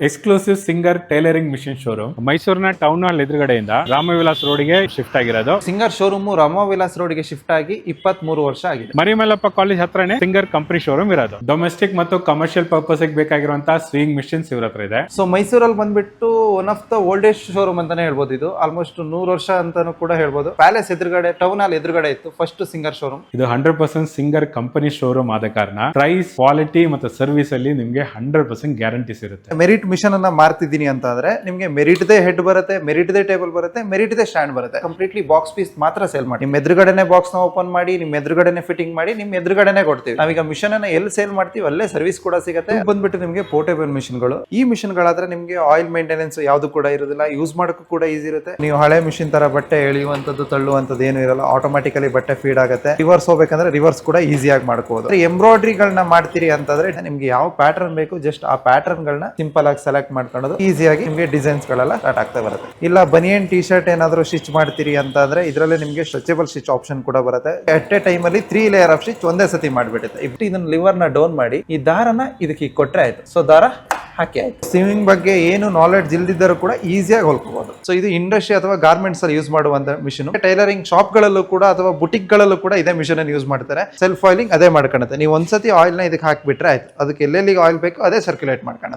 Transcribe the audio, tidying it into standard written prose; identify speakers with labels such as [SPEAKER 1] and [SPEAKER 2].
[SPEAKER 1] Exclusive singer tailoring machine showroom ಮೈಸೂರಿನ town hall ಎದುರುಗಡೆಯಿಂದ Ramvilas ರೋಡ್ಗೆ shift ಆಗಿರೋದು.
[SPEAKER 2] ಸಿಂಗರ್ ಶೋರೂಮ್ ರಾಮವಿಲಾಸ್ ರೋಡ್ಗೆ ಶಿಫ್ಟ್ ಆಗಿ 23 ವರ್ಷ ಆಗಿದೆ.
[SPEAKER 1] ಮರಿಮಲ್ಲಪ್ಪ ಕಾಲೇಜ್ ಹತ್ರನೇ ಸಿಂಗರ್ ಕಂಪನಿ ಶೋರೂಮ್ ಇರೋದು. ಡೊಮೆಸ್ಟಿಕ್ ಮತ್ತು ಕಮರ್ಷಿಯಲ್ ಪರ್ಪಸ್ ಬೇಕಾಗಿರುವಂತಹ ಸ್ವಿಂಗ್ ಮಿಷಿನ್ಸ್ ಇವ್ರ ಹತ್ರ ಇದೆ.
[SPEAKER 2] ಸೊ ಮೈಸೂರಲ್ಲಿ ಬಂದ್ಬಿಟ್ಟು one of the oldest showroom ಅಂತಾನೆ ಹೇಳ್ಬೋದು. ಇದು ಆಲ್ಮೋಸ್ಟ್ 100 ವರ್ಷ ಅಂತಾನು ಕೂಡ ಹೇಳ್ಬೋದು. ಪ್ಯಾಲೇಸ್ ಎದುರುಗಡೆ ಟೌನ್ ಹಾಲ್ ಎದುರುಗಡೆ ಇತ್ತು ಫಸ್ಟ್ ಸಿಂಗರ್ ಶೋರೂಮ್.
[SPEAKER 1] ಇದು 100% ಸಿಂಗರ್ ಕಂಪನಿ ಶೋರೂಮ್ ಆದ ಕಾರಣ ಪ್ರೈಸ್, ಕ್ವಾಲಿಟಿ ಮತ್ತು ಸರ್ವಿಸ್ ಅಲ್ಲಿ ನಿಮ್ಗೆ 100% ಗ್ಯಾರಂಟೀಸ್ ಇರುತ್ತೆ.
[SPEAKER 2] ಮೆರಿಟ್ ಮಿಷನ್ ಅನ್ನ ಮಾರ್ತಿದ್ದೀನಿ ಅಂತ ಅಂದ್ರೆ ನಿಮಗೆ ಮೆರಿಟ್ ದೇ ಹೆಡ್ ಬರುತ್ತೆ, ಮೆರಿಟ್ ದೇ ಟೇಬಲ್ ಬರುತ್ತೆ, ಮೆರಿಟ್ ದೇ ಸ್ಟ್ಯಾಂಡ್ ಬರುತ್ತೆ. ಕಂಪ್ಲೀಟ್ಲಿ ಬಾಕ್ಸ್ ಪೀಸ್ ಮಾತ್ರ ಸೇಲ್ ಮಾಡಿ, ನಿಮ್ ಎದುರುಗಡೆನೆ ಬಾಕ್ಸ್ ನ ಓಪನ್ ಮಾಡಿ, ನಿಮ್ ಎದುರುಗಡೆನೆ ಫಿಟ್ಟಿಂಗ್ ಮಾಡಿ, ನಿಮ್ ಎದುರುಗಡೆನೆ ಕೊಡ್ತೀವಿ. ನಾವೀಗ ಮಿಷನ್ ಅನ್ನ ಎಲ್ಲಿ ಸೇಲ್ ಮಾಡ್ತೀವಿ ಅಲ್ಲೇ ಸರ್ವಿಸ್ ಕೂಡ ಸಿಗುತ್ತೆ. ಬಂದ್ಬಿಟ್ಟು ನಿಮಗೆ ಪೋರ್ಟೇಬಲ್ ಮಿಷನ್ ಗಳು. ಈ ಮಿಷನ್ ಗಳಾದ್ರೆ ನಿಮಗೆ ಆಯಿಲ್ ಮೇಂಟೆನೆನ್ಸ್ ಯಾವ್ದು ಕೂಡ ಇರೋದಿಲ್ಲ, ಯೂಸ್ ಮಾಡೋಕ್ಕೂ ಕೂಡ ಈಸಿ ಇರುತ್ತೆ. ನೀವು ಹಳೆ ಮಿಷಿನ್ ತರ ಬಟ್ಟೆ ಎಳೆಯುವಂತದ್ದು ತಳ್ಳುವಂತದ್ದು ಏನು ಇರಲ್ಲ, ಆಟೋಮ್ಯಾಟಿಕಲಿ ಬಟ್ಟೆ ಫೀಡ್ ಆಗುತ್ತೆ. ರಿವರ್ಸ್ ಹೋಗ್ಬೇಕಂದ್ರೆ ರಿವರ್ಸ್ ಕೂಡ ಈಸಿಯಾಗಿ ಮಾಡ್ಕೋಬಹುದು. ಎಂಬ್ರಾಯ್ಡ್ರಿ ಗಳನ್ನ ಮಾಡ್ತೀರಿ ಅಂತಂದ್ರೆ ನಿಮ್ಗೆ ಯಾವ ಪ್ಯಾಟರ್ನ್ ಬೇಕು ಜಸ್ಟ್ ಆ ಪ್ಯಾಟರ್ನ್ ಗಳನ್ನ ಸಿಂಪಲ್ ಆಗಿ ಸೆಲೆಕ್ಟ್ ಮಾಡ್ಕೊಳ್ಳೋದು, ಈಸಿಯಾಗಿ ನಿಮಗೆ ಡಿಸೈನ್ಸ್ ಗಳೆಲ್ಲ ಸ್ಟಾರ್ಟ್ ಆಗ್ತಾ ಬರುತ್ತೆ. ಇಲ್ಲ ಬನಿಯನ್ ಟಿ ಶರ್ಟ್ ಏನಾದ್ರು ಸ್ಟಿಚ್ ಮಾಡ್ತೀರಿ ಅಂತಂದ್ರೆ ಇದರಲ್ಲಿ ನಿಮಗೆ ಸ್ಟ್ರೆಚಬಲ್ ಸ್ಟಿಚ್ ಆಪ್ಷನ್ ಕೂಡ ಬರುತ್ತೆ. ಅಟ್ ಎ ಟೈಮ್ ಅಲ್ಲಿ 3 ಲೇಯರ್ ಆಫ್ ಸ್ಟಿಚ್ ಒಂದೇ ಸತಿ ಮಾಡ್ಬಿಡುತ್ತೆ. ಇದನ್ನ ಲಿವರ್ ನ ಡೌನ್ ಮಾಡಿ ಈ ದಾರನ ಇದಕ್ಕೆ ಕೊಟ್ರೆ ಆಯ್ತು. ಸೊ ದಾರ ಹಾಕಿ ಆಯ್ತು. ಸ್ವಿಮ್ಮಿಂಗ್ ಬಗ್ಗೆ ಏನು ನಾಲೆಡ್ಜ್ ಇಲ್ದಿದ್ದರೂ ಕೂಡ ಈಸಿಯಾಗಿ ಹೊಲ್ಕೋಬಹುದು. ಸೊ ಇದು ಇಂಡಸ್ಟ್ರಿ ಅಥವಾ ಗಾರ್ಮೆಂಟ್ಸ್ ಅಲ್ಲಿ ಯೂಸ್ ಮಾಡುವಂತ ಮಿಷನ್. ಟೈಲರಿಂಗ್ ಶಾಪ್ ಗಳಲ್ಲೂ ಕೂಡ ಅಥವಾ ಬುಟಿಕ್ ಗಳಲ್ಲೂ ಕೂಡ ಇದೇ ಮಿಷನ್ ಅನ್ನು ಯೂಸ್ ಮಾಡ್ತಾರೆ. ಸೆಲ್ಫ್ ಆಯಿಲಿಂಗ್ ಅದೇ ಮಾಡ್ಕೊಳುತ್ತೆ. ನೀವು ಒಂದ್ಸತಿ ಆಯಿಲ್ ನ ಇದಕ್ಕೆ ಹಾಕಿಬಿಟ್ರೆ ಆಯ್ತು. ಅದಕ್ಕೆ ಎಲ್ಲೆಲ್ಲಿಗೆ ಆಯಿಲ್ ಬೇಕು ಅದೇ ಸರ್ಕ್ಯುಲೇಟ್ ಮಾಡ್ಕೊಳ್ಳುತ್ತೆ.